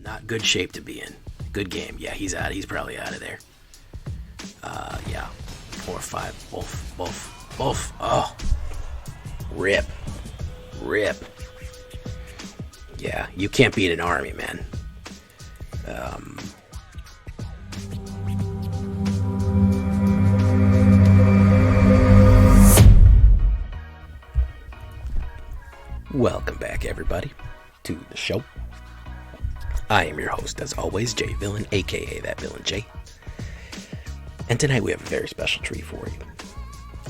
Not good shape to be in. Good game. Yeah, he's out. He's probably out of there. Yeah. 4 or 5. Both. Oh. Rip. Yeah, you can't beat an army, man. Welcome back, everybody, to the show. I am your host, as always, Jay Villain, aka That Villain J. And tonight we have a very special treat for you.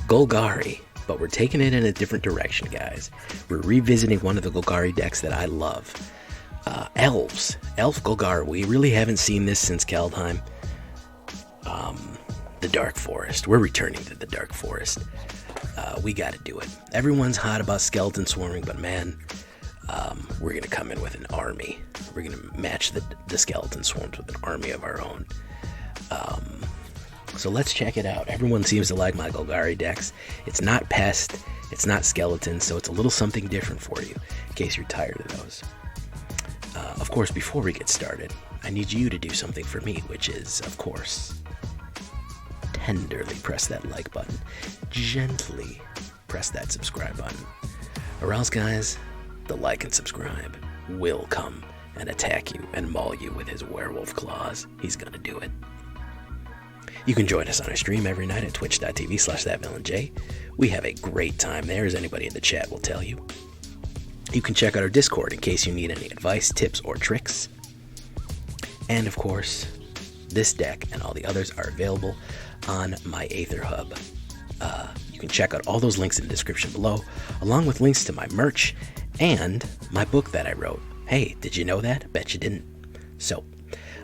Golgari, but we're taking it in a different direction, guys. We're revisiting one of the Golgari decks that I love. Elves. Elf Golgari. We really haven't seen this since Kaldheim. The Dark Forest. We're returning to the Dark Forest. We gotta do it. Everyone's hot about skeleton swarming, but man, we're gonna come in with an army. We're gonna match the skeleton swarms with an army of our own. So let's check it out. Everyone seems to like my Golgari decks. It's not pest, it's not skeleton, so it's a little something different for you, in case you're tired of those. Of course, before we get started, I need you to do something for me, which is, of course, tenderly press that like button. Gently press that subscribe button. Or else, guys, the like and subscribe will come and attack you and maul you with his werewolf claws. He's gonna do it. You can join us on our stream every night at twitch.tv/thatvillainj. We have a great time there, as anybody in the chat will tell you. You can check out our Discord in case you need any advice, tips, or tricks. And of course, this deck and all the others are available on my AetherHub. You can check out all those links in the description below, along with links to my merch and my book that I wrote. Hey, did you know that? Bet you didn't. So,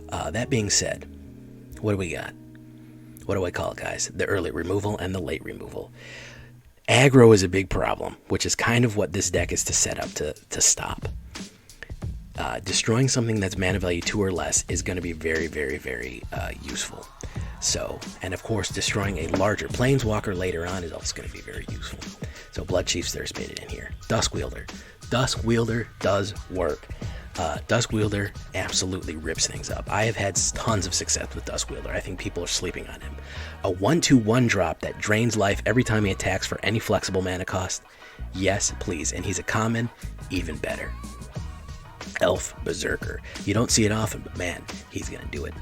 that being said, what do we got? What do I call it, guys? The early removal and the late removal. Aggro is a big problem, which is kind of what this deck is to set up to stop. Destroying something that's mana value 2 or less is going to be very, very, very useful. So, and of course, destroying a larger planeswalker later on is also going to be very useful. So Bloodchief's there spaded in here. Duskwielder. Duskwielder does work. Duskwielder absolutely rips things up. I have had tons of success with Duskwielder. I think people are sleeping on him. A 1/2/1 drop that drains life every time he attacks for any flexible mana cost. Yes, please. And he's a common, even better. Elf Berserker. You don't see it often, but man, he's going to do it.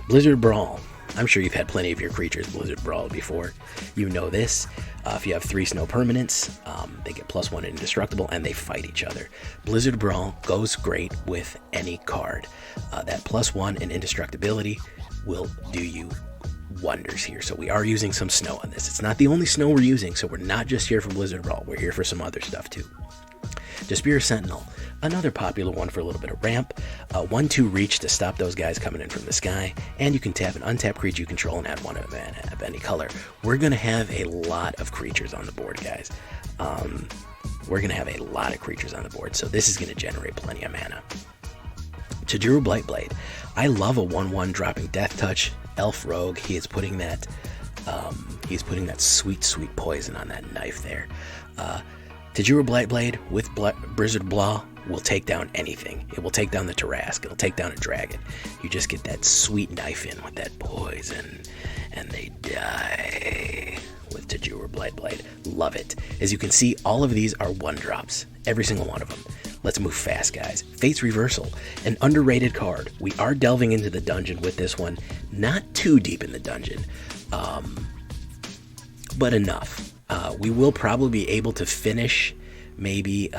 Blizzard Brawl. I'm sure you've had plenty of your creatures Blizzard Brawl before. You know this. If you have 3 snow permanents, they get +1 indestructible, and they fight each other. Blizzard Brawl goes great with any card. That +1 in indestructibility will do you wonders here. So we are using some snow on this. It's not the only snow we're using, so we're not just here for Blizzard Brawl. We're here for some other stuff too. Jaspera Sentinel, another popular one for a little bit of ramp. 1/2 reach to stop those guys coming in from the sky, and you can tap an untapped creature you control and add 1 of any color. We're going to have a lot of creatures on the board, guys. We're going to have a lot of creatures on the board, so this is going to generate plenty of mana. Tajuru Blightblade. I love a 1/1 dropping Death Touch Elf Rogue. He is putting that sweet, sweet poison on that knife there. Tajuru Blightblade with Blizzard Brawl will take down anything. It will take down the Tarask. It'll take down a dragon. You just get that sweet knife in with that poison, and they die with Tajuru Blightblade. Love it. As you can see, all of these are 1-drops. Every single one of them. Let's move fast, guys. Fate's Reversal, an underrated card. We are delving into the dungeon with this one. Not too deep in the dungeon, but enough. We will probably be able to finish maybe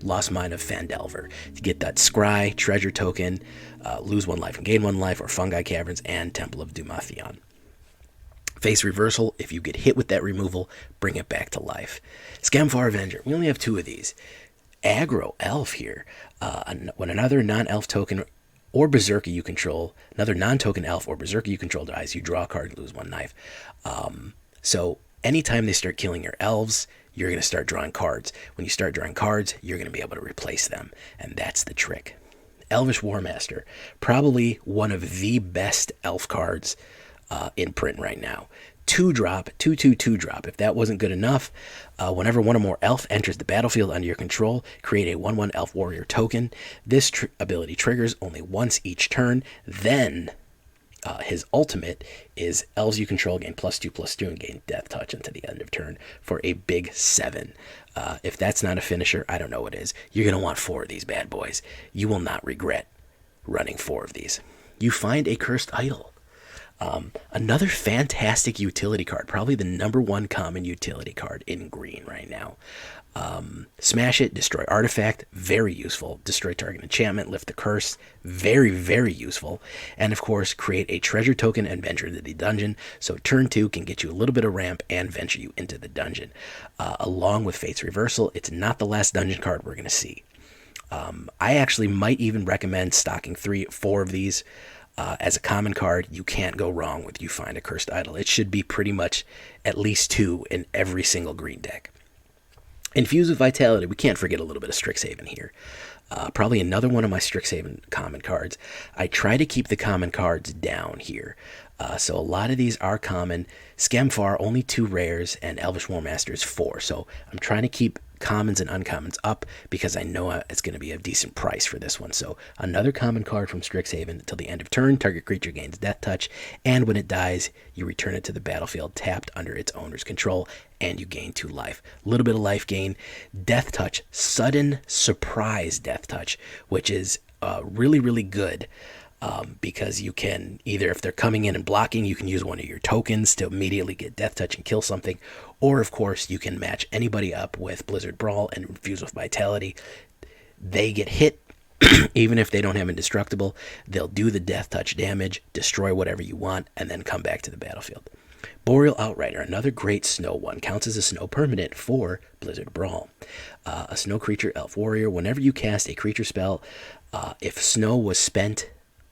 Lost Mine of Phandelver to get that Scry, Treasure Token, lose 1 life and gain 1 life, or Fungi Caverns, and Temple of Dumathion. Face Reversal, if you get hit with that removal, bring it back to life. Skemfar Avenger, we only have 2 of these. Aggro Elf here. When another non-elf token or berserker you control, another non-token elf or berserker you control dies, you draw a card and lose 1 life. So anytime they start killing your elves, you're going to start drawing cards. When you start drawing cards, you're going to be able to replace them, and that's the trick. Elvish Warmaster, probably one of the best elf cards in print right now. 2-drop, 2/2 drop. If that wasn't good enough, whenever one or more elf enters the battlefield under your control, create a 1/1 elf warrior token. This ability triggers only once each turn. Then his ultimate is elves you control gain +2/+2 and gain death touch until the end of turn for a big 7. If that's not a finisher, I don't know what is. You're going to want 4 of these bad boys. You will not regret running 4 of these. You find a cursed idol. Another fantastic utility card, probably the #1 common utility card in green right now. Smash it, destroy artifact, very useful. Destroy target enchantment, lift the curse, very, very useful. And of course, create a treasure token and venture into the dungeon. So turn 2 can get you a little bit of ramp and venture you into the dungeon. Along with Fate's Reversal, it's not the last dungeon card we're going to see. I actually might even recommend stocking 3-4 of these. As a common card, you can't go wrong with You Find a Cursed Idol. It should be pretty much at least 2 in every single green deck. Infuse with Vitality. We can't forget a little bit of Strixhaven here. Probably another one of my Strixhaven common cards. I try to keep the common cards down here. So a lot of these are common. Skemfar, only 2 rares, and Elvish Warmaster is 4. So I'm trying to keep commons and uncommons up because I know it's going to be a decent price for this one. So another common card from Strixhaven until the end of turn. Target creature gains death touch, and when it dies, you return it to the battlefield tapped under its owner's control, and you gain 2 life. A little bit of life gain. Death touch, sudden surprise death touch, which is really, really good. Because you can either, if they're coming in and blocking, you can use one of your tokens to immediately get death touch and kill something, or of course you can match anybody up with Blizzard Brawl and Infuse with Vitality. They get hit even if they don't have indestructible. They'll do the death touch damage, destroy whatever you want, and then come back to the battlefield. Boreal Outrider, another great snow one, counts as a snow permanent for Blizzard Brawl. A snow creature elf warrior. Whenever you cast a creature spell, if snow was spent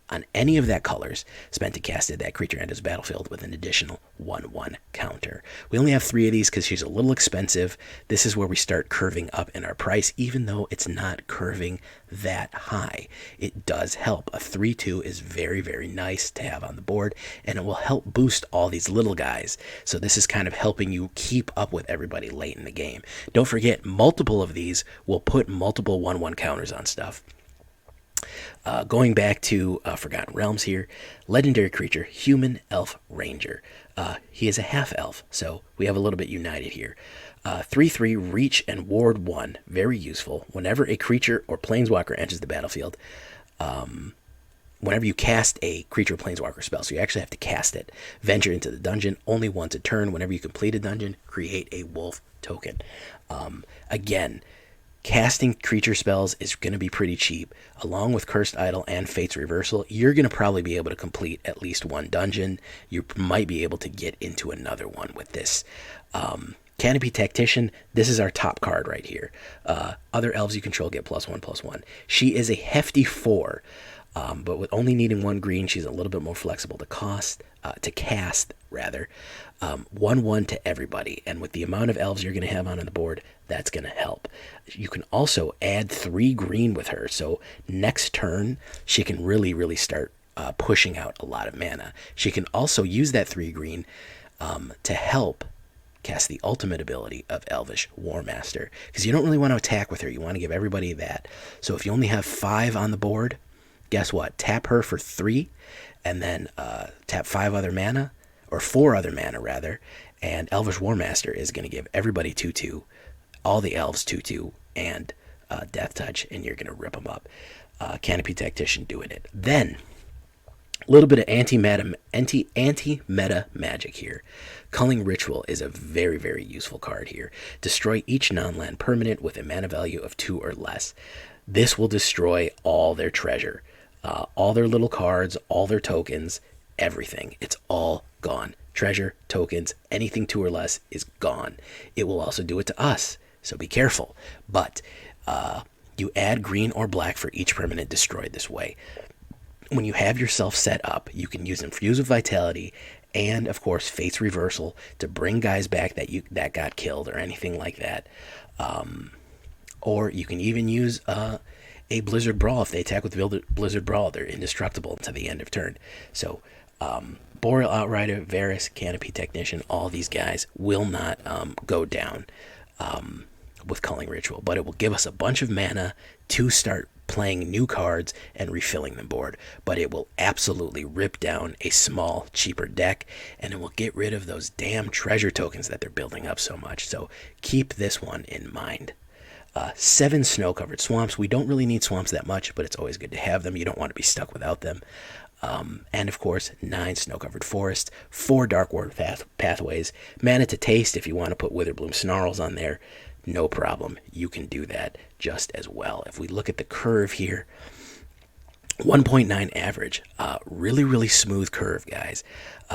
on any of that colors, spent to cast it, that creature enters the battlefield with an additional 1/1 counter. We only have 3 of these because she's a little expensive. This is where we start curving up in our price, even though it's not curving that high. It does help. A 3/2 is very, very nice to have on the board, and it will help boost all these little guys. So this is kind of helping you keep up with everybody late in the game. Don't forget, multiple of these will put multiple 1/1 counters on stuff. Going back to Forgotten Realms here, legendary creature, human elf ranger. He is a half elf, so we have a little bit united here. 3/3, reach and ward 1, very useful. Whenever a creature or planeswalker enters the battlefield, whenever you cast a creature or planeswalker spell, so you actually have to cast it, venture into the dungeon only once a turn. Whenever you complete a dungeon, create a wolf token. Again, casting creature spells is going to be pretty cheap. Along with Cursed Idol and Fate's Reversal, you're going to probably be able to complete at least 1 dungeon. You might be able to get into another one with this. Canopy Tactician, this is our top card right here. Other elves you control get +1/+1. She is a hefty 4, but with only needing 1 green, she's a little bit more flexible to cast. 1/1 to everybody, and with the amount of elves you're going to have on the board, that's going to help. You can also add 3 green with her, so next turn she can really, really start pushing out a lot of mana. She can also use that 3 green to help cast the ultimate ability of Elvish Warmaster, because you don't really want to attack with her. You want to give everybody that. So if you only have 5 on the board, guess what? Tap her for 3, and then tap 5 other mana, or 4 other mana rather, and Elvish Warmaster is going to give everybody 2/2, all the elves 2/2, and death touch, and you're going to rip them up. Canopy Tactician doing it. Then a little bit of anti-meta magic here. Culling Ritual is a very, very useful card here. Destroy each non-land permanent with a mana value of 2 or less. This will destroy all their treasure, all their little cards, all their tokens, everything. It's all gone. Treasure, tokens, anything 2 or less is gone. It will also do it to us, so be careful. But you add green or black for each permanent destroyed this way. When you have yourself set up, you can use Infuse with Vitality and, of course, Fate's Reversal to bring guys back that got killed or anything like that. Or you can even use a Blizzard Brawl. If they attack with Blizzard Brawl, they're indestructible until the end of turn. So Boreal Outrider, Varis, Canopy Tactician, all these guys will not go down with Culling Ritual, but it will give us a bunch of mana to start playing new cards and refilling the board. But it will absolutely rip down a small, cheaper deck, and it will get rid of those damn treasure tokens that they're building up so much. So keep this one in mind. 7 snow-covered swamps. We don't really need swamps that much, but it's always good to have them. You don't want to be stuck without them. And of course, 9 snow-covered forests, 4 Darkbore Pathways, mana to taste if you want to put Witherbloom Snarls on there. No problem. You can do that just as well. If we look at the curve here, 1.9 average. Really, really smooth curve, guys.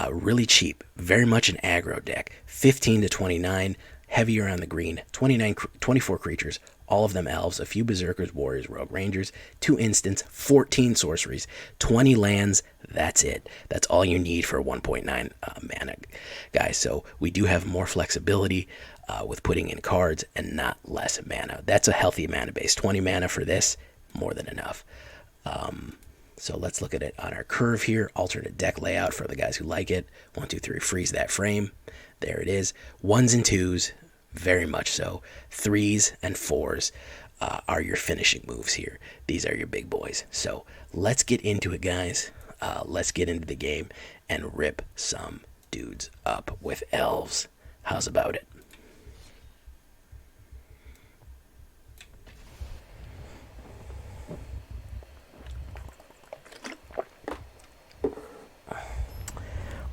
Really cheap. Very much an aggro deck. 15 to 29. Heavier on the green. 24 creatures. All of them elves. A few berserkers, warriors, rogue, rangers. 2 instants. 14 sorceries. 20 lands. That's it. That's all you need for 1.9 mana, guys. So we do have more flexibility with putting in cards and not less mana. That's a healthy mana base. 20 mana for this, more than enough. So let's look at it on our curve here. Alternate deck layout for the guys who like it. 1, 2, 3, freeze that frame. There it is. 1s and 2s, very much so. 3s and 4s are your finishing moves here. These are your big boys. So let's get into it, guys. Let's get into the game and rip some dudes up with elves. How's about it?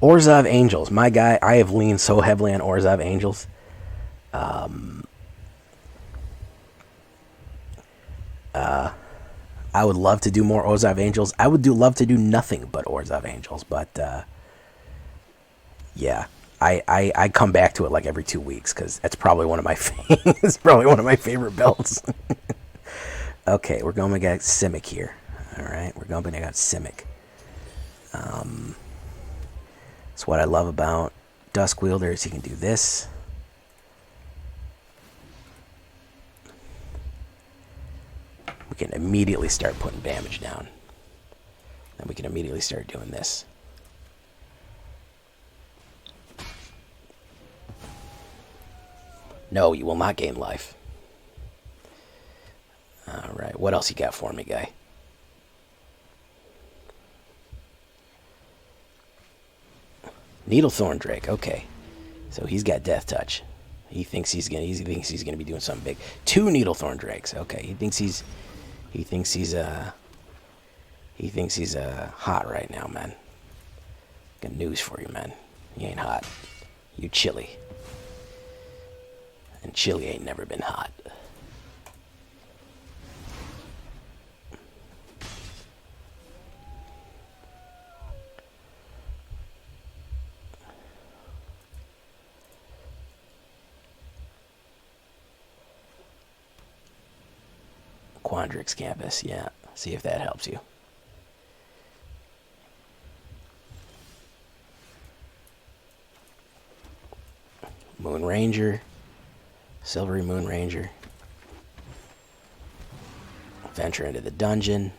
Orzhov Angels, my guy. I have leaned so heavily on Orzhov Angels. I would love to do more Orzhov Angels. I would love to do nothing but Orzhov Angels, but yeah, I come back to it like every 2 weeks because that's probably one of my it's probably one of my favorite builds. Okay, we're going to get Simic here. All right, we're going to get Simic. That's what I love about Duskwielder is he can do this. We can immediately start putting damage down. And we can immediately start doing this. No, you will not gain life. Alright, what else you got for me, guy? Needlethorn Drake, okay. So he's got Death Touch. He thinks he's gonna be doing something big. 2 Needlethorn Drakes, okay. He thinks he's hot right now, man. Got news for you, man. You ain't hot. You chilly. And chilly ain't never been hot. Quandrix Campus, yeah. See if that helps you. Moon Ranger. Silverymoon Ranger. Venture into the dungeon.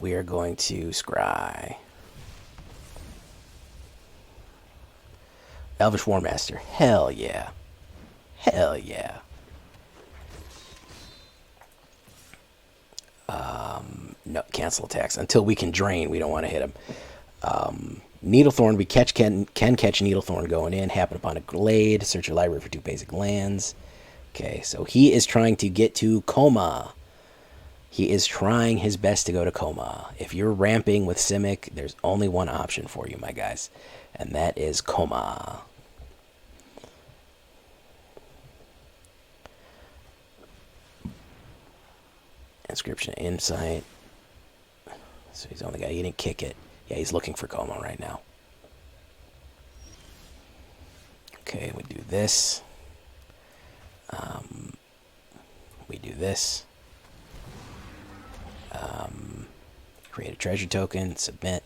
We are going to scry. Elvish Warmaster. Hell yeah. Hell yeah. No, cancel attacks. Until we can drain, we don't want to hit him. Needlethorn, we can catch Needlethorn going in. Happen upon a glade. Search your library for 2 basic lands. Okay, so he is trying to get to Coma. He is trying his best to go to Coma. If you're ramping with Simic, there's only one option for you, my guys. And that is Coma. Inscription of Insight. So he's the only guy. He didn't kick it. Yeah, he's looking for Coma right now. Okay, we do this. We do this. Create a treasure token. Submit.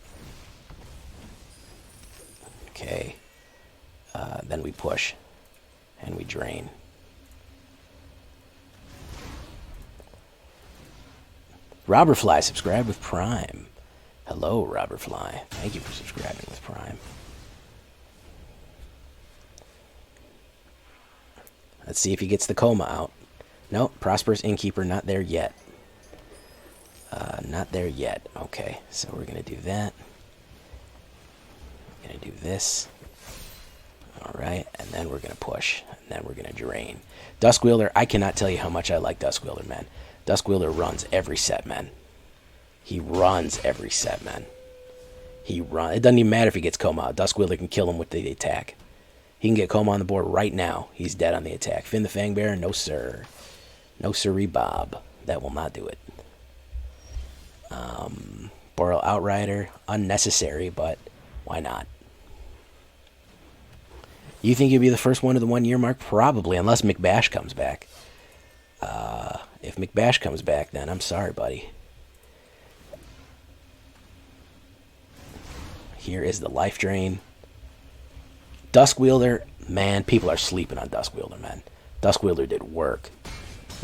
Okay. Then we push. And we drain. Robberfly, subscribe with Prime. Hello, Robert Fly. Thank you for subscribing with Prime. Let's see if he gets the coma out. Nope, Prosperous Innkeeper, not there yet. Not there yet. Okay, so we're going to do that. We're going to do this. Alright, and then we're going to push. And then we're going to drain. Duskwielder, I cannot tell you how much I like Duskwielder, man. Duskwielder runs every set, man. He runs every set, man. It doesn't even matter if he gets coma out. Duskwielder can kill him with the attack. He can get coma on the board right now. He's dead on the attack. Finn the Fangbearer, no sir. No sirree, Bob. That will not do it. Boreal Outrider, unnecessary, but why not? You think you'll be the first one to the 1 year mark? Probably, unless McBash comes back. If McBash comes back, then I'm sorry, buddy. Here is the life drain. Duskwielder, man, people are sleeping on Duskwielder, man. Duskwielder did work.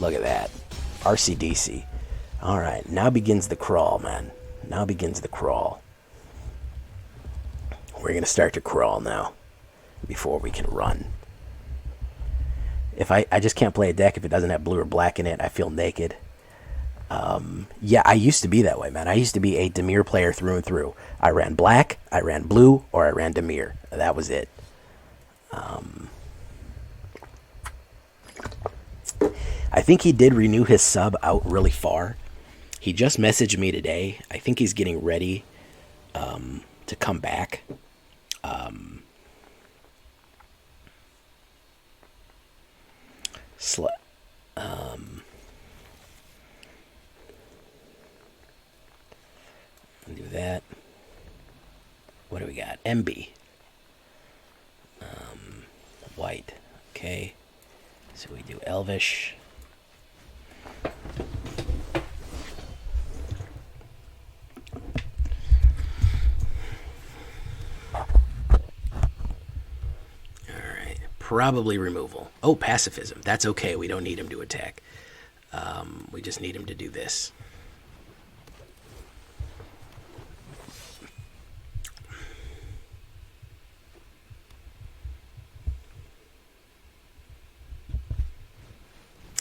Look at that. RCDC. All right, now begins the crawl, man. Now begins the crawl. We're going to start to crawl now before we can run. If I just can't play a deck if it doesn't have blue or black in it. I feel naked. Yeah, I used to be that way, man. I used to be a Dimir player through and through. I ran black, I ran blue, or I ran Dimir. That was it. I think he did renew his sub out really far. He just messaged me today. I think he's getting ready to come back. Do that. What do we got? MB. White. Okay. So we do Elvish. Alright. Probably removal. Oh, pacifism. That's okay. We don't need him to attack. We just need him to do this.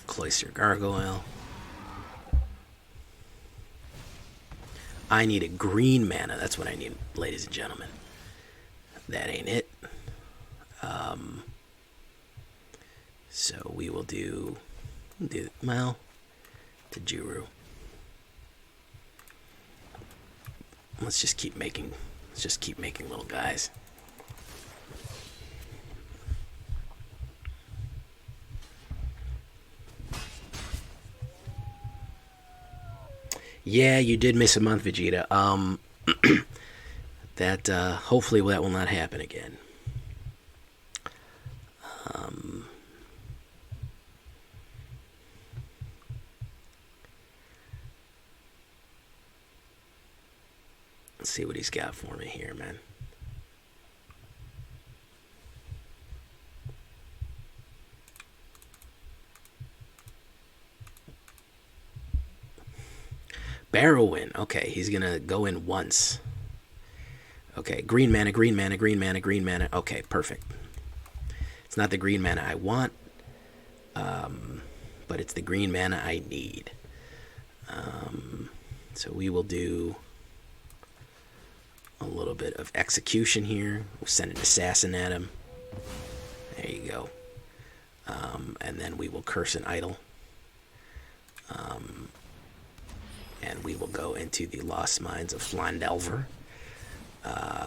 Cloister Gargoyle. I need a green mana. That's what I need, ladies and gentlemen. That ain't it. So we will do well, Tajuru. Let's just keep making little guys. Yeah, you did miss a month, Vegeta. That hopefully that will not happen again. Let's see what he's got for me here, man. Barrowin. Okay, he's gonna go in once. Okay, green mana, green mana, green mana, green mana. Okay, perfect. It's not the green mana I want, but it's the green mana I need. So we will do a little bit of execution here. We'll send an assassin at him. There you go. And then we will curse an idol. And we will go into the Lost Mines of Flandelver.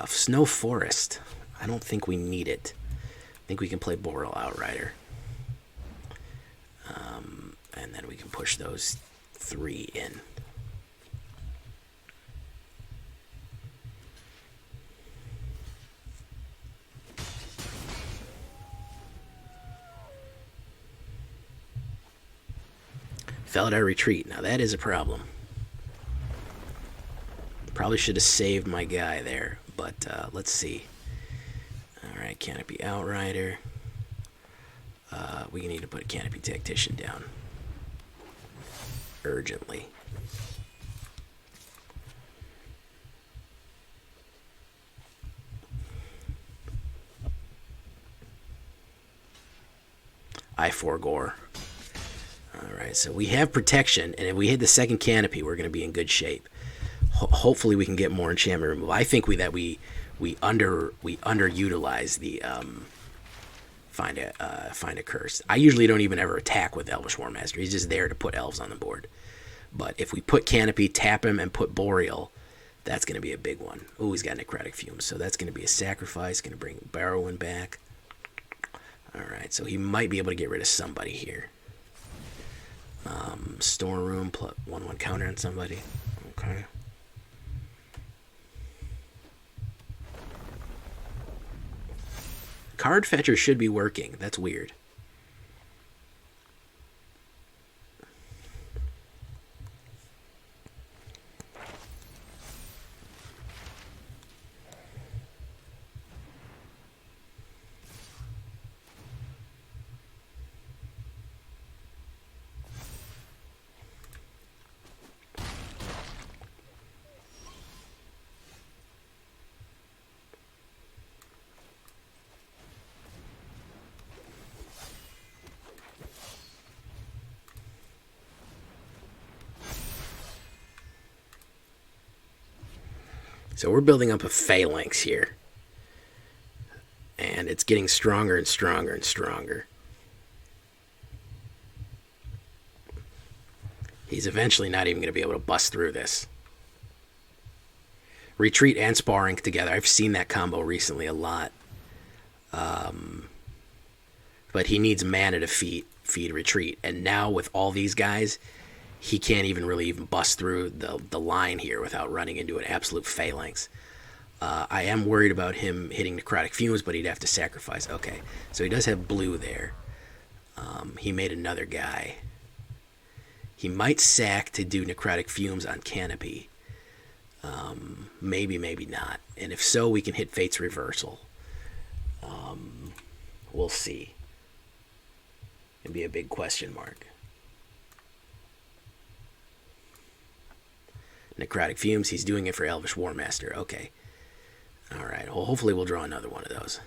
Snow Forest. I don't think we need it. I think we can play Boreal Outrider. And then we can push those 3 in. Felidar Retreat. Now that is a problem. Probably should have saved my guy there, but let's see. Alright, Canopy Outrider. We need to put a Canopy Tactician down. Urgently. I4 Gore. Alright, so we have protection, and if we hit the second canopy, we're going to be in good shape. Hopefully we can get more enchantment removal. I think we underutilize the find a curse. I usually don't even ever attack with Elvish Warmaster. He's just there to put elves on the board. But if we put Canopy, tap him, and put Boreal, that's going to be a big one. Oh, he's got Necrotic Fumes, so that's going to be a sacrifice. Going to bring Barrowin back. Alright, so he might be able to get rid of somebody here. Storeroom, plus 1/1 counter on somebody. Okay. Card Fetcher should be working. That's weird. So we're building up a phalanx here. And it's getting stronger and stronger and stronger. He's eventually not even going to be able to bust through this. Retreat and sparring together. I've seen that combo recently a lot. But he needs mana to feed retreat. And now with all these guys, he can't even really even bust through the line here without running into an absolute phalanx. I am worried about him hitting Necrotic Fumes, but he'd have to sacrifice. Okay, so he does have blue there. He made another guy. He might sack to do Necrotic Fumes on Canopy. Maybe, maybe not. And if so, we can hit Fate's Reversal. We'll see. It'd be a big question mark. Necrotic Fumes, he's doing it for Elvish Warmaster. Okay. Alright, well, hopefully we'll draw another one of those.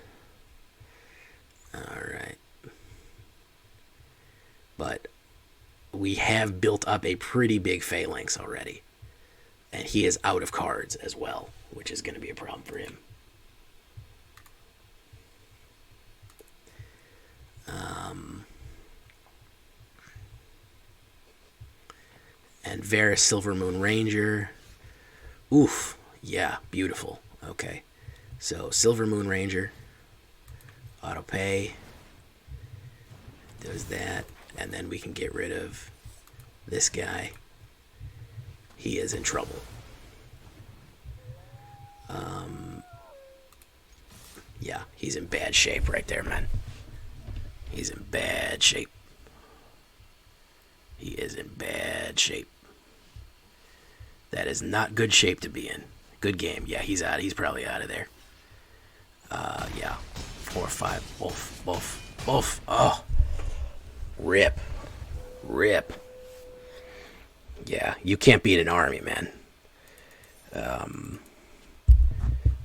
Alright. But we have built up a pretty big phalanx already. And he is out of cards as well, which is going to be a problem for him. And Varis Silverymoon Ranger. Oof. Yeah, beautiful. Okay. So, Silverymoon Ranger. Auto pay. Does that. And then we can get rid of this guy. He is in trouble. Yeah, he's in bad shape right there, man. He's in bad shape. He is in bad shape. That is not good shape to be in. Good game. Yeah, he's out. He's probably out of there. Yeah. 4 or 5. Both. Oh. Rip. Yeah, you can't beat an army, man.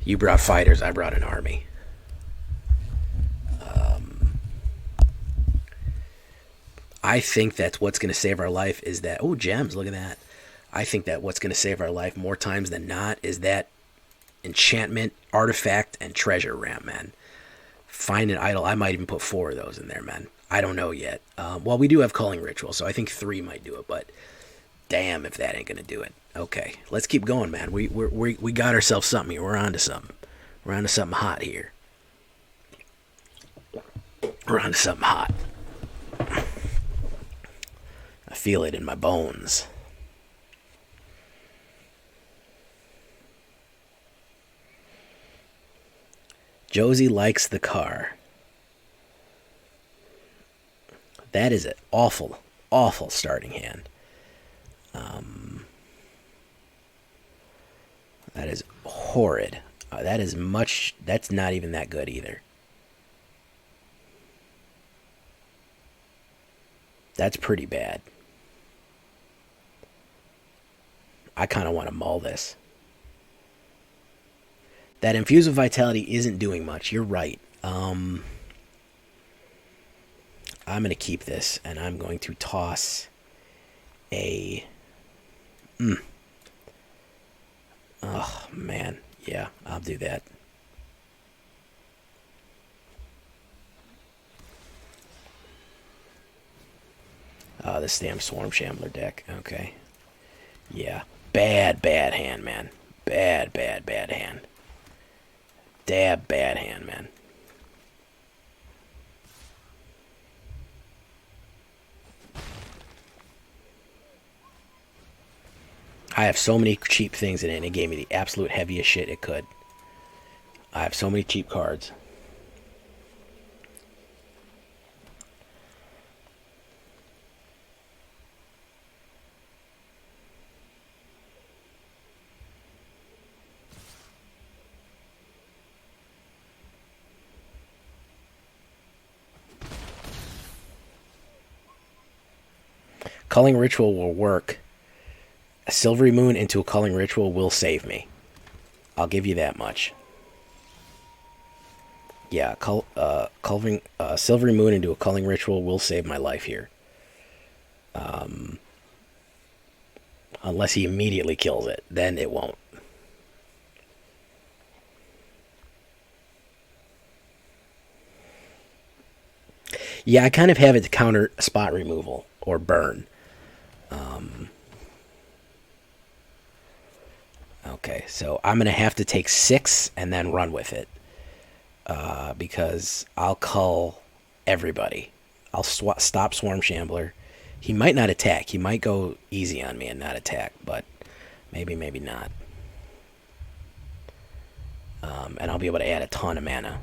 You brought fighters, I brought an army. I think that what's going to save our life is that... Oh, gems, look at that. I think that what's going to save our life more times than not is that enchantment, artifact, and treasure ramp, man. Find an idol. I might even put 4 of those in there, man. I don't know yet. Well, we do have Culling Ritual, so I think 3 might do it, but damn if that ain't going to do it. Okay, let's keep going, man. We got ourselves something here. We're on to something. We're on to something hot here. We're on to something hot. I feel it in my bones. Josie likes the car. That is an awful, awful starting hand. That is horrid. That's not even that good either. That's pretty bad. I kind of want to maul this. That Infuse of Vitality isn't doing much. You're right. I'm going to keep this, and I'm going to toss a... Oh, man. Yeah, I'll do that. This damn Swarm Shambler deck. Okay. Yeah. Bad hand, man. Bad hand. Bad hand, man. I have so many cheap things in it, and it gave me the absolute heaviest shit it could. I have so many cheap cards. Culling Ritual will work. A Silverymoon into a Culling Ritual will save me. I'll give you that much. Yeah, Silverymoon into a Culling Ritual will save my life here. Unless he immediately kills it. Then it won't. Yeah, I kind of have it to counter spot removal or burn. Okay, so I'm going to have to take 6 and then run with it. Because I'll cull everybody. I'll stop Swarm Shambler. He might not attack. He might go easy on me and not attack, but maybe not. And I'll be able to add a ton of mana.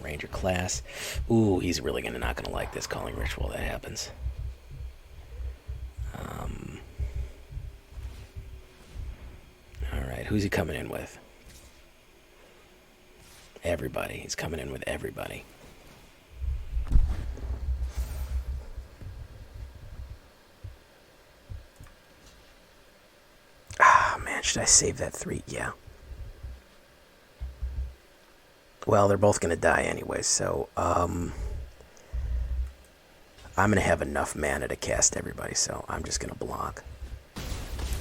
Ranger class. Ooh, he's really not going to like this Culling Ritual that happens. Alright, who's he coming in with? Everybody. He's coming in with everybody. Ah, man, should I save that 3? Yeah. Well, they're both going to die anyway, so I'm going to have enough mana to cast everybody, so I'm just going to block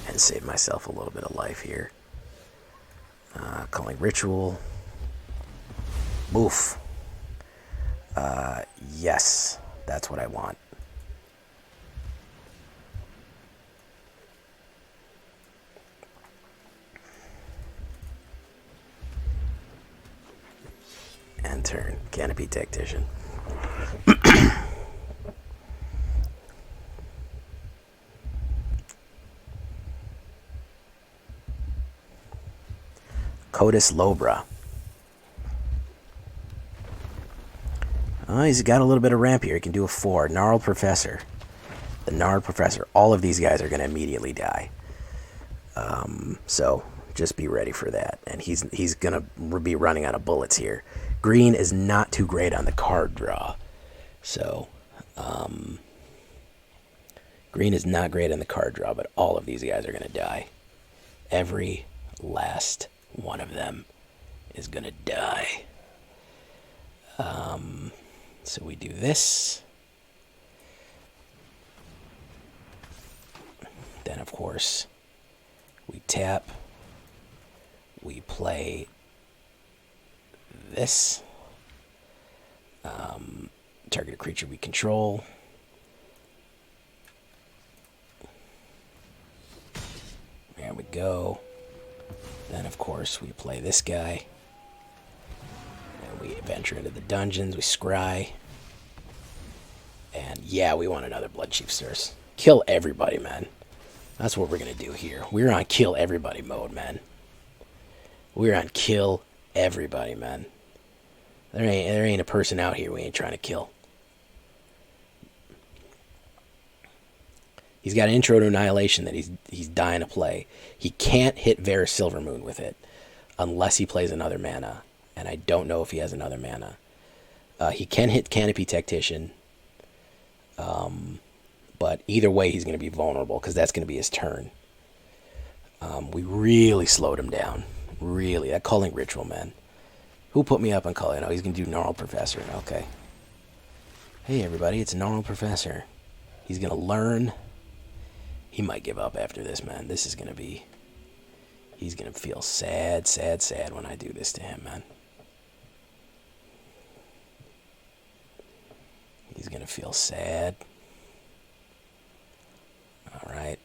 and save myself a little bit of life here. Culling Ritual. Oof. Yes, that's what I want. And turn. Canopy Tactician. Codis Lobra. Oh, he's got a little bit of ramp here. He can do a 4. Gnarled Professor. The Gnarled Professor. All of these guys are going to immediately die. So just be ready for that. And he's going to be running out of bullets here. Green is not too great on the card draw. So, green is not great on the card draw, but all of these guys are going to die. Every last one of them is going to die. So we do this. Then, of course, we tap. We play this. Target a creature we control. There we go. Then, of course, we play this guy. And we venture into the dungeons. We scry. And, yeah, we want another Bloodchief Source. Kill everybody, man. That's what we're going to do here. We're on kill everybody mode, man. We're on kill everybody, man. There ain't a person out here we ain't trying to kill. He's got an Intro to Annihilation that he's dying to play. He can't hit Varis Silvermoon with it unless he plays another mana. And I don't know if he has another mana. He can hit Canopy Tactician. But either way, he's going to be vulnerable because that's going to be his turn. We really slowed him down. Really. That Culling Ritual, man. Who put me up on Culling? Oh, he's going to do Gnarled Professor. Okay. Hey everybody, it's Gnarl Professor. He's gonna learn. He might give up after this, man. This is gonna be... He's gonna feel sad, sad, sad when I do this to him, man. He's gonna feel sad. Alright.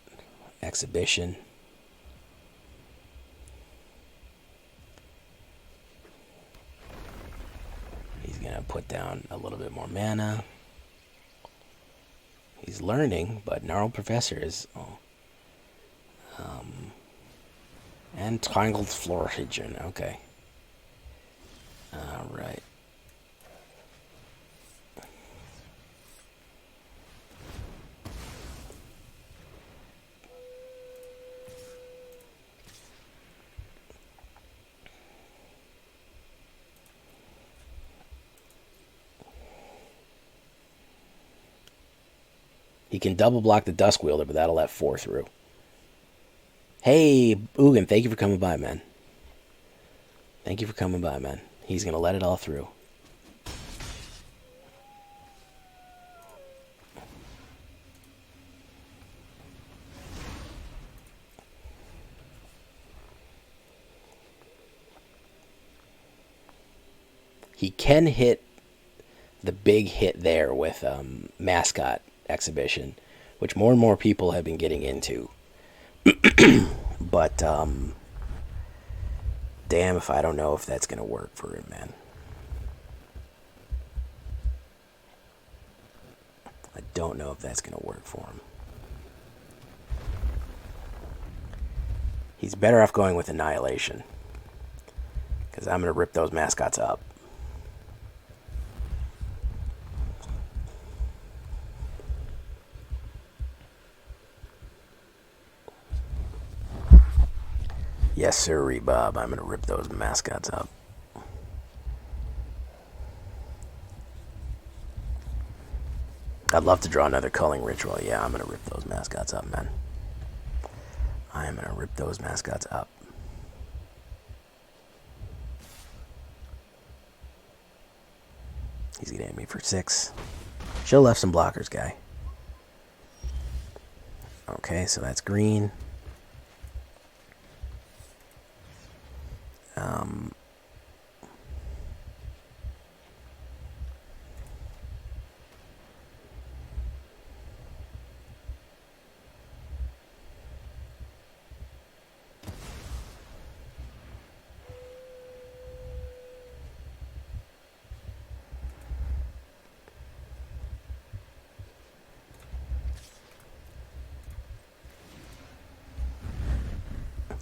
Exhibition. He's gonna put down a little bit more mana. He's learning, but Gnarl Professor is... Entangled Florigen, okay. Alright. He can double block the Duskwielder, but that'll let 4 through. Hey, Ugin, thank you for coming by, man. Thank you for coming by, man. He's going to let it all through. He can hit the big hit there with Mascot Exhibition, which more and more people have been getting into. But, damn if I don't know if that's going to work for him, man. I don't know if that's going to work for him. He's better off going with Annihilation, because I'm going to rip those mascots up. Yes, sir, Bob. I'm going to rip those mascots up. I'd love to draw another Culling Ritual. Yeah, I'm going to rip those mascots up, man. I am going to rip those mascots up. He's going to hit me for 6. Should have left some blockers, guy. Okay, so that's green.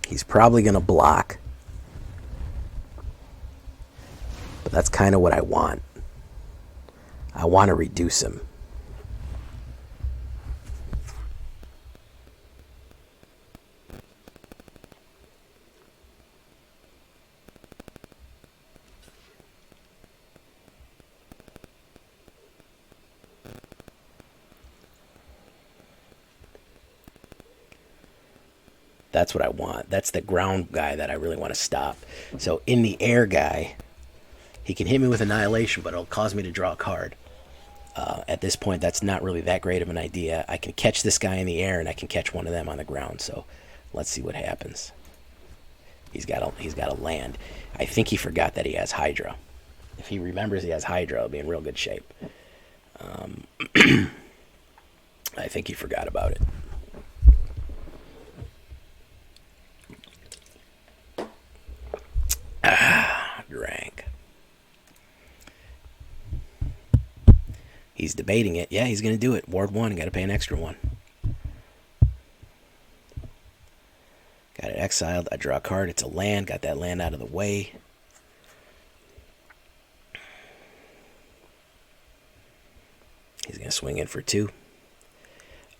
He's probably going to block. But that's kind of what I want. I want to reduce him. That's what I want. That's the ground guy that I really want to stop. So in the air guy, he can hit me with Annihilation, but it'll cause me to draw a card. At this point, that's not really that great of an idea. I can catch this guy in the air, and I can catch one of them on the ground. So let's see what happens. He's got a land. I think he forgot that he has Hydra. If he remembers he has Hydra, it'll be in real good shape. I think he forgot about it. Rank. He's debating it. Yeah, he's going to do it. Ward 1, got to pay an extra 1. Got it exiled. I draw a card. It's a land. Got that land out of the way. He's going to swing in for 2.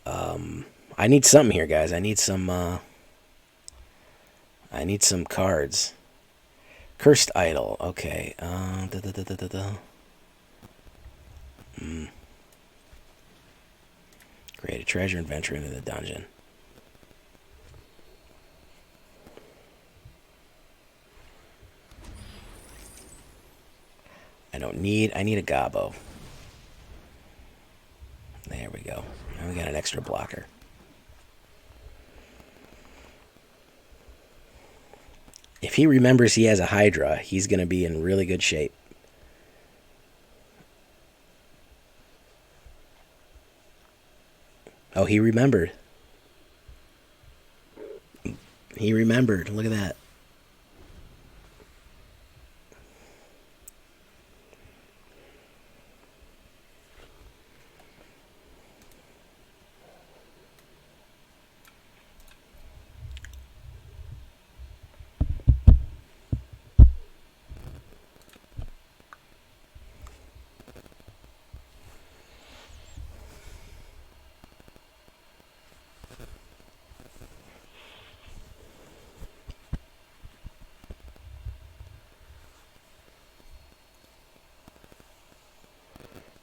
I need something here, guys. I need some cards. Cursed Idol. Okay. Create a treasure and venture into the dungeon. I need a Gobbo. we go. Now we got an extra blocker. If he remembers he has a Hydra, he's going to be in really good shape. Oh, he remembered. He remembered. Look at that.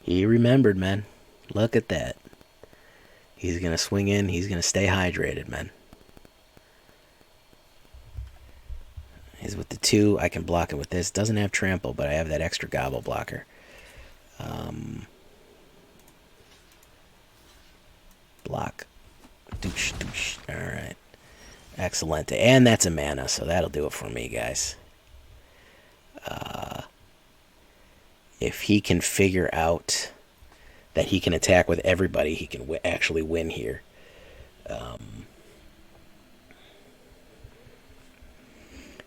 He remembered, man. Look at that. He's going to swing in. He's going to stay hydrated, man. He's with the 2. I can block it with this. Doesn't have trample, but I have that extra gobble blocker. Block. Doosh, doosh. All right. Excellent. And that's a mana, so that'll do it for me, guys. If he can figure out that he can attack with everybody, he can actually win here.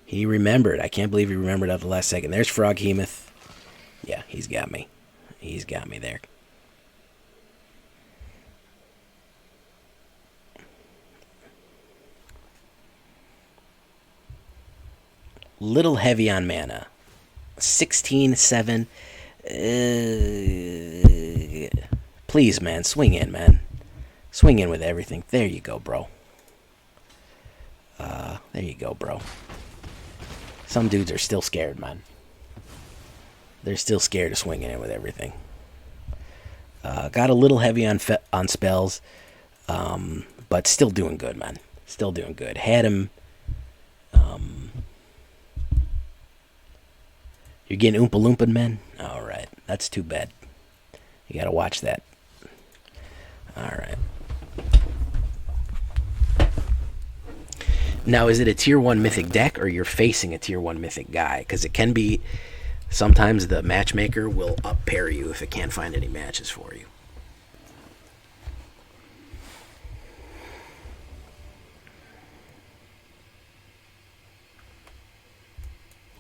He remembered. I can't believe he remembered at the last second. There's Froghemoth. Yeah, he's got me. He's got me there. Little heavy on mana. 16-7. Please, man, swing in, man. Swing in with everything. There you go, bro. There you go, bro. Some dudes are still scared, man. They're still scared of swinging in with everything. Got a little heavy on spells, but still doing good, man. Still doing good. Had him. You're getting Oompa Loompa, man? All right. That's too bad. You got to watch that. All right. Now, is it a Tier 1 Mythic deck, or you're facing a Tier 1 Mythic guy? Because it can be... Sometimes the matchmaker will up-pair you if it can't find any matches for you.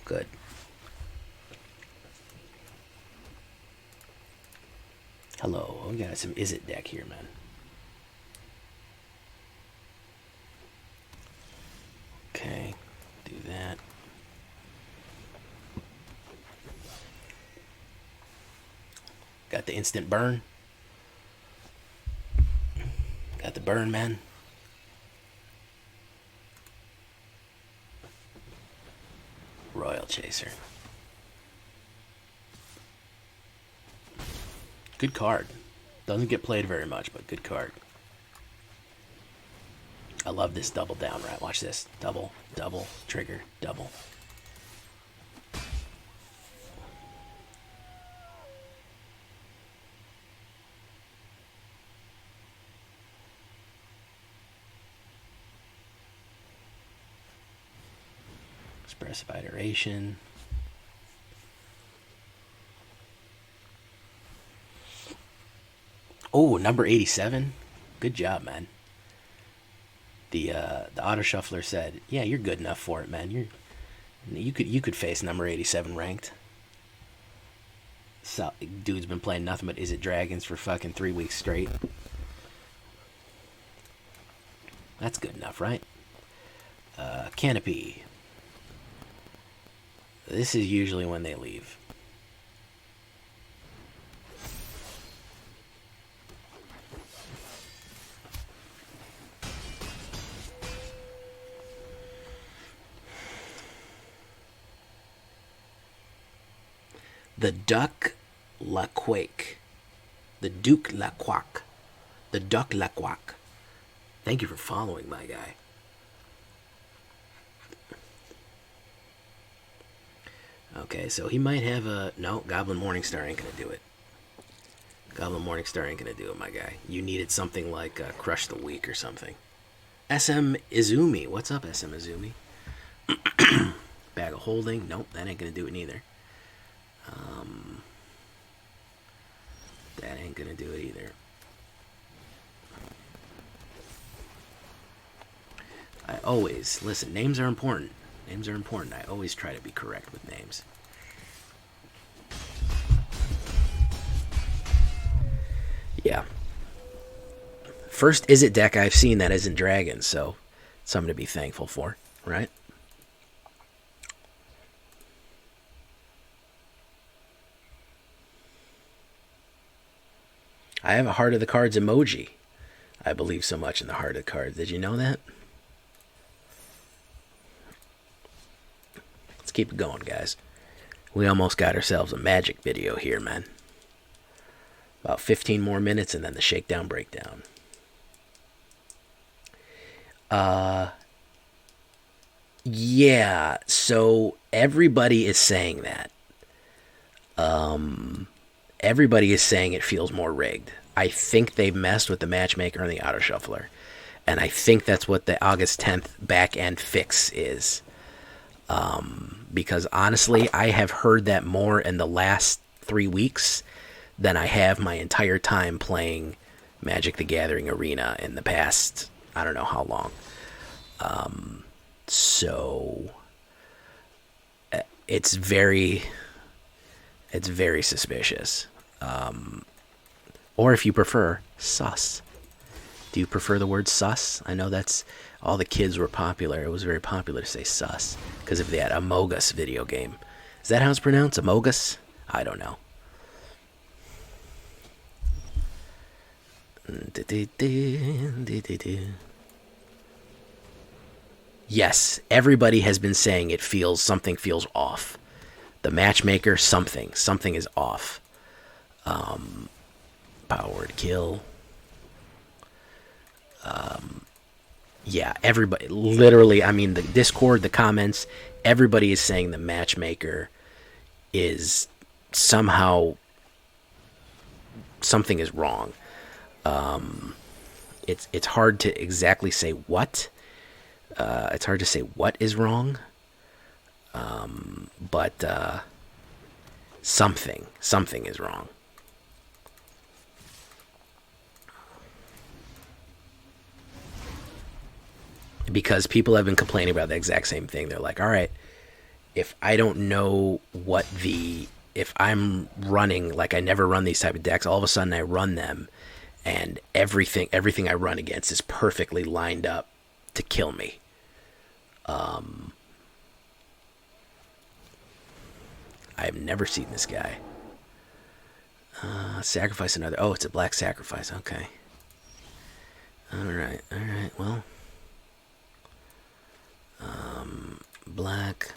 Good. Hello, we got some Izzet deck here, man. Okay, do that. Got the instant burn. Got the burn, man. Royal Chaser. Good card. Doesn't get played very much, but good card. I love this double down, right? Watch this. Double, double, trigger, double. Expressive Iteration. Oh, number 87. Good job, man. The auto shuffler said, "Yeah, you're good enough for it, man. You could face number 87 ranked." So, dude's been playing nothing but Izzet Dragons for fucking 3 weeks straight. That's good enough, right? Canopy. This is usually when they leave. The Duck La Quake. The Duke La Quack. The Duck La Quack. Thank you for following, my guy. Okay, so he might have a... No, Goblin Morningstar ain't going to do it. Goblin Morningstar ain't gonna do it, my guy. You needed something like Crush the Weak or something. SM Izumi. What's up, SM Izumi? Bag of Holding. Nope, that ain't gonna do it neither. That ain't gonna do it either. I always, listen, names are important. Names are important. I always try to be correct with names. Yeah. First Izzet deck I've seen that isn't dragons, so something to be thankful for, right? I have a Heart of the Cards emoji. I believe so much in the Heart of the Cards. Did you know that? Let's keep it going, guys. We almost got ourselves a Magic video here, man. About 15 more minutes and then the shakedown breakdown. Yeah, so everybody is saying that. Everybody is saying it feels more rigged. I think they've messed with the matchmaker and the auto shuffler. And I think that's what the August 10th back end fix is. Because honestly, I have heard that more in the last 3 weeks than I have my entire time playing Magic the Gathering Arena in the past, I don't know how long. So it's very suspicious. Or if you prefer, sus. Do you prefer the word sus? I know that's all the kids were popular. It was very popular to say sus because of that Among Us video game. Is that how it's pronounced? Among Us? I don't know. Yes, everybody has been saying something feels off. The matchmaker, something is off. Powered kill. Yeah, everybody, literally, I mean, the Discord, the comments, everybody is saying the matchmaker is somehow, something is wrong. It's hard to exactly say what. It's hard to say what is wrong. But something is wrong. Because people have been complaining about the exact same thing. They're like, all right, if I don't know if I'm running, like I never run these type of decks, all of a sudden I run them, and everything I run against is perfectly lined up to kill me. I've never seen this guy. Sacrifice another. Oh, it's a black sacrifice. Okay. All right. Well, black.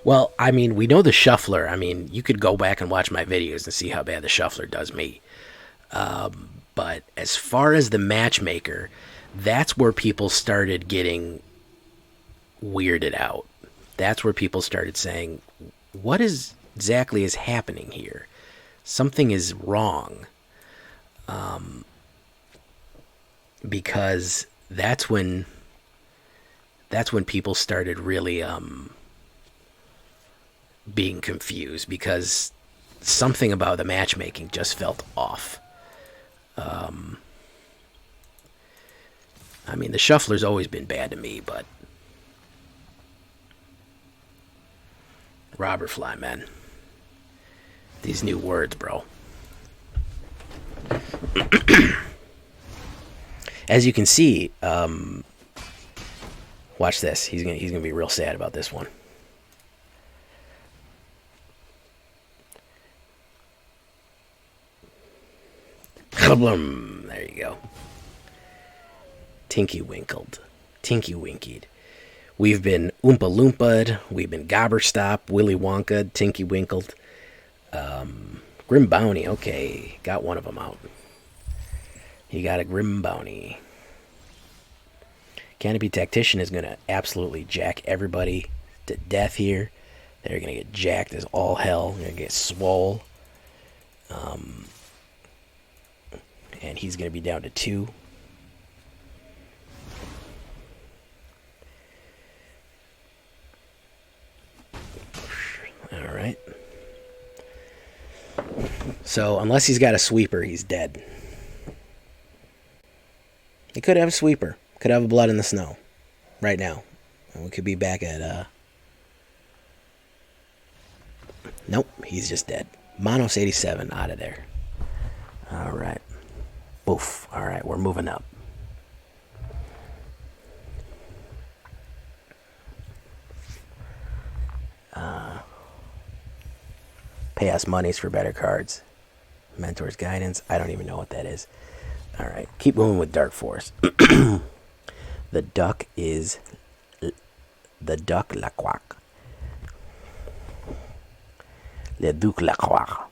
Well, I mean, we know the shuffler. I mean, you could go back and watch my videos and see how bad the shuffler does me. But as far as the matchmaker, that's where people started getting weirded out. That's where people started saying, what exactly is happening here? Something is wrong. Because that's when people started really being confused, because something about the matchmaking just felt off. I mean, the shuffler's always been bad to me, but Robert Fly, man. These new words, bro. As you can see, watch this. He's gonna be real sad about this one. Kablum. There you go. Tinky winkled. Tinky winkied. We've been Oompa Loompa'd. We've been Gobberstop, Willy Wonka'd, Tinky winkled. Grim Bounty. Okay, got one of them out. He got a Grim Bounty. Canopy Tactician is going to absolutely jack everybody to death here. They're going to get jacked as all hell. They're going to get swole. And he's going to be down to 2. Alright. So, unless he's got a sweeper, he's dead. He could have a sweeper. Could have a Blood in the Snow. Right now. And we could be back at, Nope, he's just dead. Monos 87, out of there. Alright. Boof. Alright, we're moving up. Pay us monies for better cards. Mentor's Guidance. I don't even know what that is. Alright, keep moving with Dark Force. The duck is... The duck la quack. Le Duc la quack.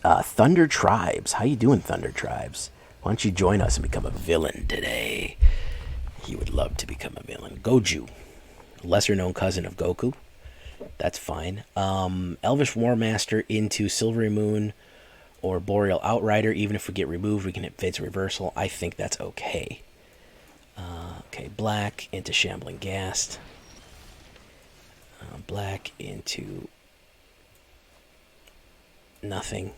Thunder Tribes. How you doing, Thunder Tribes? Why don't you join us and become a villain today? He would love to become a villain. Goju. Lesser-known cousin of Goku. That's fine. Elvish Warmaster into Silverymoon or Boreal Outrider. Even if we get removed, we can hit Fate's Reversal. I think that's okay. Okay, black into Shambling Ghast. Black into nothing.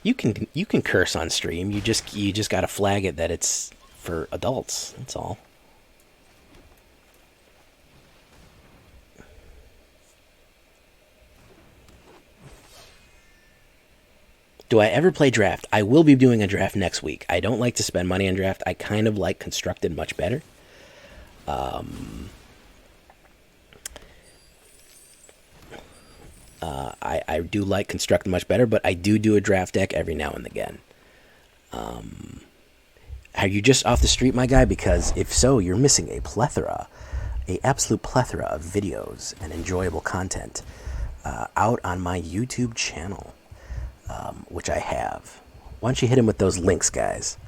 You can curse on stream. You just gotta flag it that it's for adults. That's all. Do I ever play draft? I will be doing a draft next week. I don't like to spend money on draft. I kind of like constructed much better. I do like constructed much better, but I do a draft deck every now and again. Are you just off the street, my guy? Because if so, you're missing a absolute plethora of videos and enjoyable content out on my YouTube channel, which I have. Why don't you hit him with those links, guys?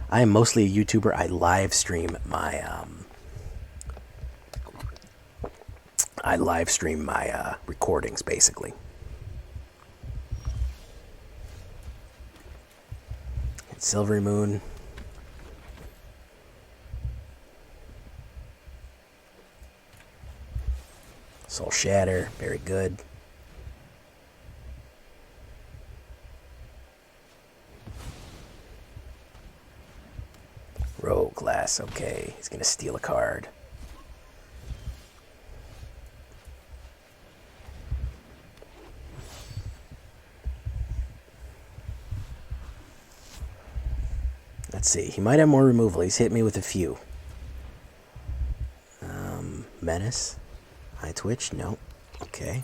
I am mostly a YouTuber. I live stream my recordings, basically. Silverymoon. Soul Shatter, very good. Rogue Glass, okay. He's going to steal a card. Let's see. He might have more removal. He's hit me with a few. Menace. High Twitch. Nope. Okay.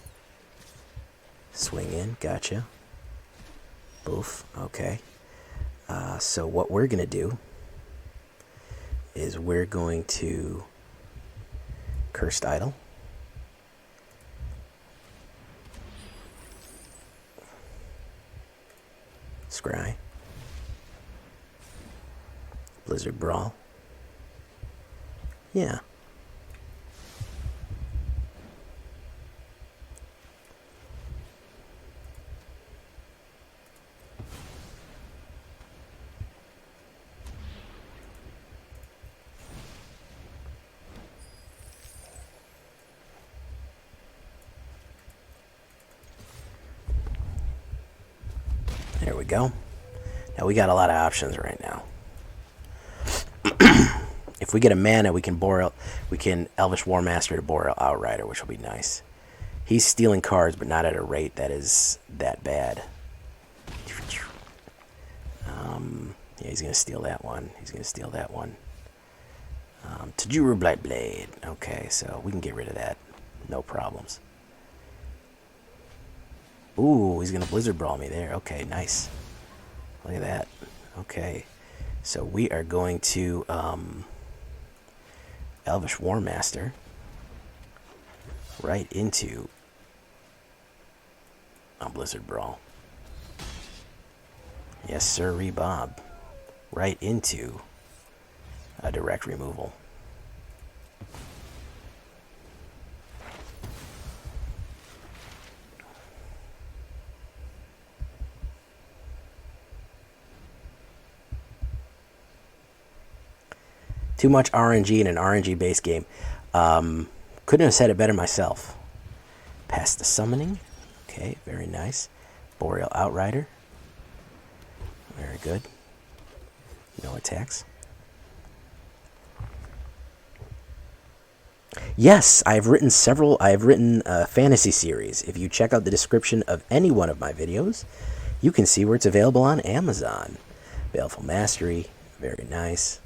Swing in. Gotcha. Boof. Okay. So what we're going to do is we're going to Cursed Idol. Scry. Blizzard Brawl. Yeah. There we go. Now we got a lot of options right now. If we get a mana, we can Elvish Warmaster to Boreal Outrider, which will be nice. He's stealing cards, but not at a rate that is that bad. Yeah, he's going to steal that one. He's going to steal that one. Tajuru Blightblade. Okay, so we can get rid of that. No problems. Ooh, he's going to Blizzard Brawl me there. Okay, nice. Look at that. Okay. So we are going to Elvish Warmaster right into a Blizzard Brawl. Yes, sir, Bob. Right into a direct removal. Too much RNG in an RNG-based game. Couldn't have said it better myself. Past the summoning. Okay, very nice. Boreal Outrider. Very good. No attacks. Yes, I've written several. I've written a fantasy series. If you check out the description of any one of my videos, you can see where it's available on Amazon. Baleful Mastery. Very nice.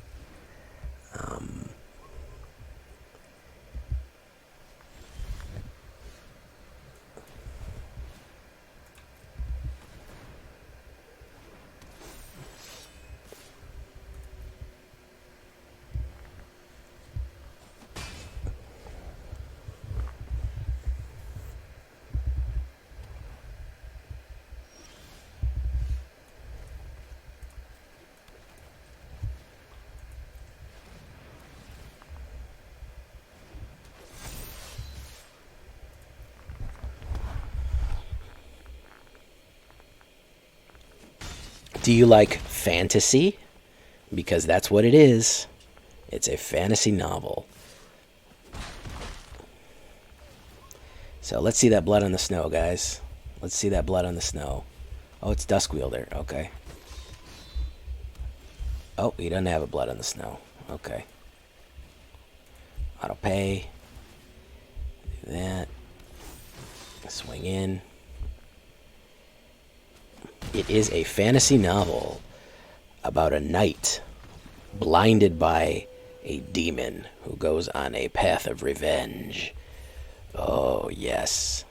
Do you like fantasy? Because that's what it is. It's a fantasy novel. So let's see that blood on the snow, guys. Let's see that blood on the snow. Oh, it's Duskwielder. Okay. Oh, he doesn't have a blood on the snow. Okay. Auto pay. Do that. Swing in. It is a fantasy novel about a knight blinded by a demon who goes on a path of revenge. Oh, yes.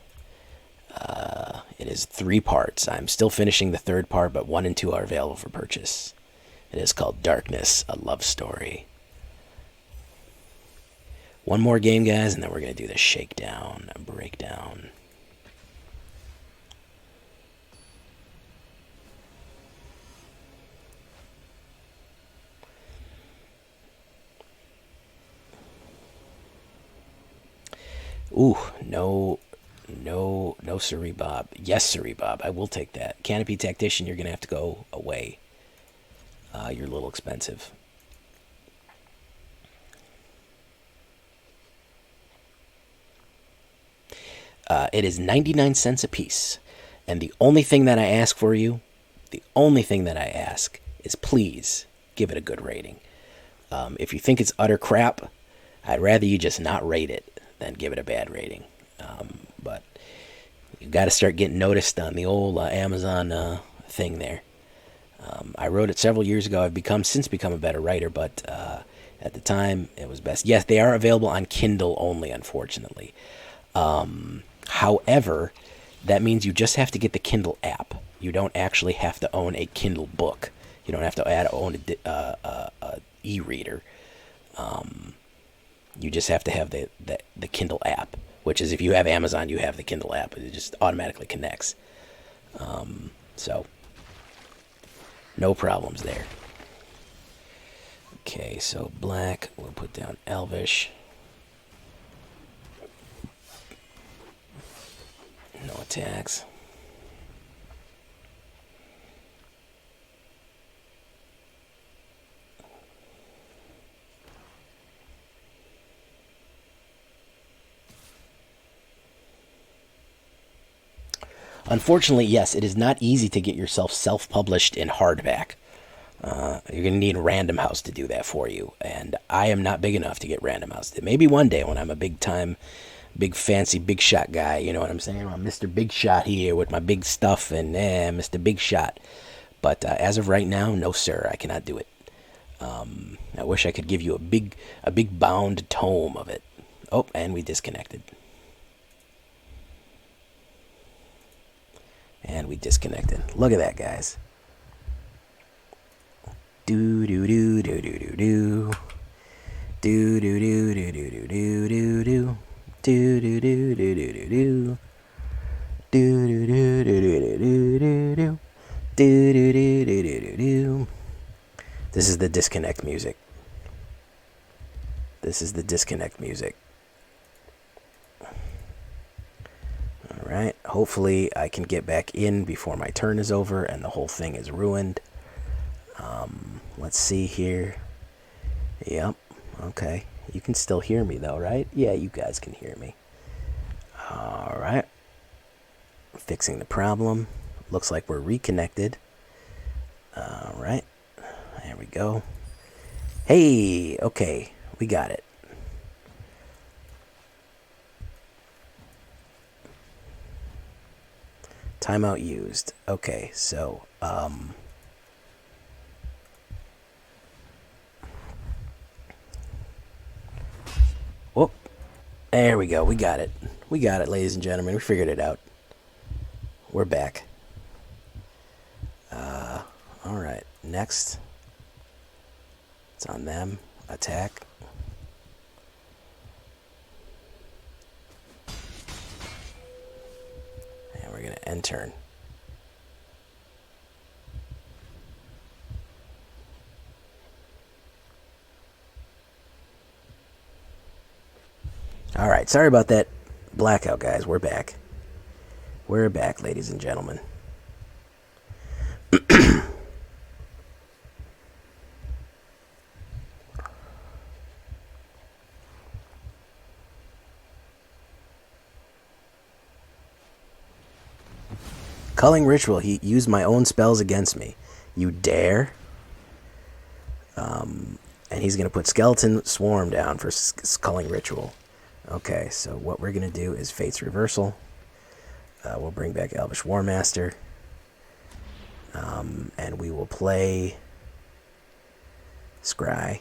It is 3 parts. I'm still finishing the 3rd part, but 1 and 2 are available for purchase. It is called Darkness, a Love Story. One more game, guys, and then we're going to do the shakedown, a breakdown. Ooh, no, siree, Bob. Yes, siree, Bob. I will take that. Canopy Tactician, you're going to have to go away. You're a little expensive. It is 99 cents a piece. And the only thing that I ask for you, is please give it a good rating. If you think it's utter crap, I'd rather you just not rate it than give it a bad rating. But you got to start getting noticed on the old Amazon thing there. I wrote it several years ago. I've since become a better writer, but at the time it was best. Yes, they are available on Kindle only, unfortunately. However, that means you just have to get the Kindle app. You don't actually have to own a Kindle book. You don't have to own a e-reader. You just have to have the Kindle app, which is if you have Amazon, you have the Kindle app. It just automatically connects. So, no problems there. Okay, so black, we'll put down Elvish. No attacks. Unfortunately, yes, it is not easy to get yourself self-published in hardback. You're going to need Random House to do that for you, and I am not big enough to get Random House. Maybe one day when I'm a big-time, big fancy, big shot guy, you know what I'm saying? I'm Mr. Big Shot here with my big stuff, and Mr. Big Shot. But as of right now, no, sir, I cannot do it. I wish I could give you a big bound tome of it. Oh, and we disconnected. And we disconnected. Look at that, guys. Do do do do do do do. Do do do do do do do do do. Do do do do do do do. Do do do do do do do do. Do do do do do do do. This is the disconnect music. This is the disconnect music. Alright, hopefully I can get back in before my turn is over and the whole thing is ruined. Let's see here. Yep, okay. You can still hear me though, right? Yeah, you guys can hear me. Alright. Fixing the problem. Looks like we're reconnected. Alright. There we go. Hey, okay. We got it. Timeout used. Okay, so, whoop. There we go. We got it. We got it, ladies and gentlemen. We figured it out. We're back. Alright, next. It's on them. Attack. And we're going to end turn. Alright, sorry about that blackout, guys. We're back. We're back, ladies and gentlemen. Culling Ritual. He used my own spells against me. You dare? And he's going to put Skeleton Swarm down for Culling Ritual. Okay, so what we're going to do is Fate's Reversal. We'll bring back Elvish Warmaster. And we will play Scry.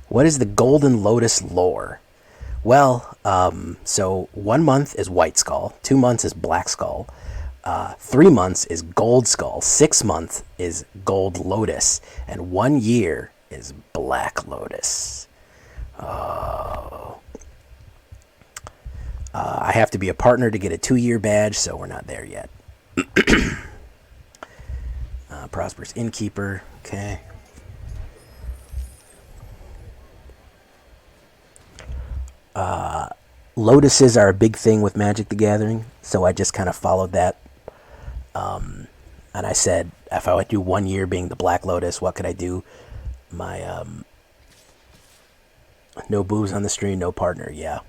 What is the Golden Lotus lore? Well, so 1 month is White Skull, 2 months is Black Skull, 3 months is Gold Skull, 6 months is Gold Lotus, and 1 year is Black Lotus. I have to be a partner to get a 2-year badge, so we're not there yet. Prosperous Innkeeper, okay. Lotuses are a big thing with Magic the Gathering, so I just kind of followed that. And I said, if I would do 1 year being the Black Lotus, what could I do? My, no booze on the stream, no partner, yeah.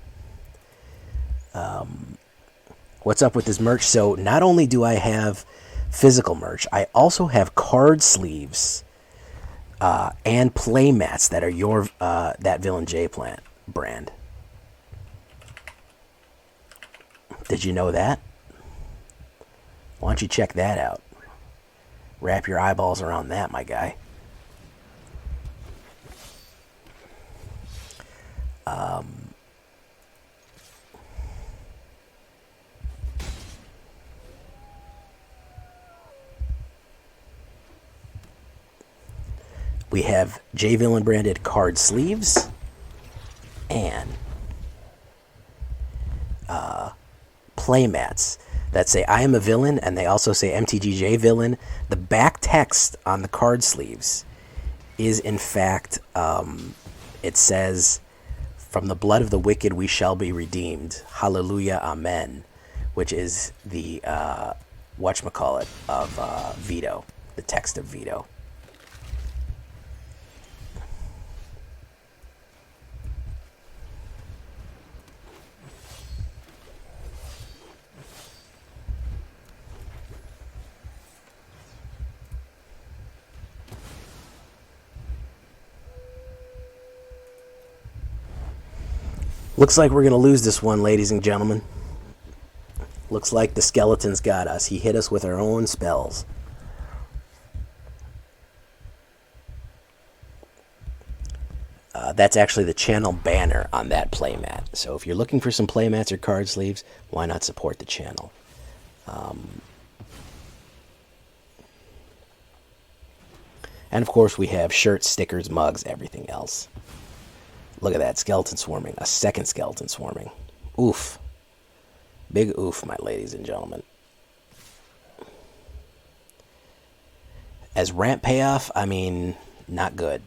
What's up with this merch? So not only do I have physical merch, I also have card sleeves and play mats that are your that Villain J plant brand. Did you know that? Why don't you check that out? Wrap your eyeballs around that, my guy. We have J Villain branded card sleeves and play mats that say I am a villain, and they also say MTGJ villain. The back text on the card sleeves is in fact, it says, "From the blood of the wicked we shall be redeemed. Hallelujah, amen," which is the whatchamacallit of Veto, the text of Veto. Looks like we're going to lose this one, ladies and gentlemen. Looks like the skeleton's got us. He hit us with our own spells. That's actually the channel banner on that playmat. So if you're looking for some playmats or card sleeves, why not support the channel? And of course we have shirts, stickers, mugs, everything else. Look at that, skeleton swarming. A second skeleton swarming. Oof. Big oof, my ladies and gentlemen. As ramp payoff, I mean, not good.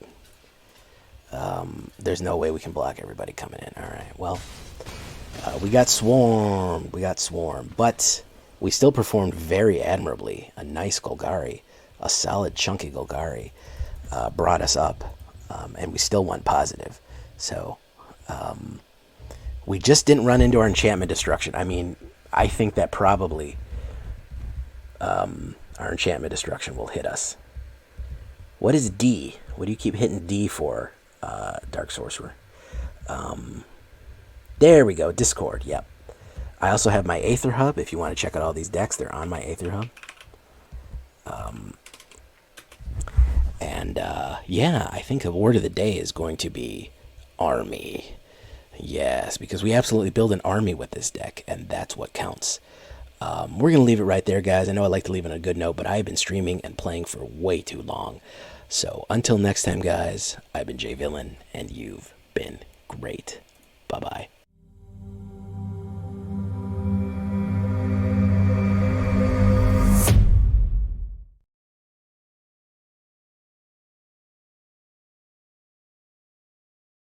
There's no way we can block everybody coming in. Alright, well, we got swarmed. But we still performed very admirably. A nice Golgari, a solid chunky Golgari, brought us up, and we still went positive. So, we just didn't run into our enchantment destruction. I mean, I think that probably our enchantment destruction will hit us. What is D? What do you keep hitting D for, Dark Sorcerer? There we go, Discord, yep. I also have my AetherHub. If you want to check out all these decks, they're on my AetherHub. Yeah, I think the word of the day is going to be army. Yes, because we absolutely build an army with this deck, and that's what counts. We're going to leave it right there, guys. I know I like to leave it on a good note, but I've been streaming and playing for way too long. So until next time, guys, I've been Jay Villain, and you've been great. Bye-bye.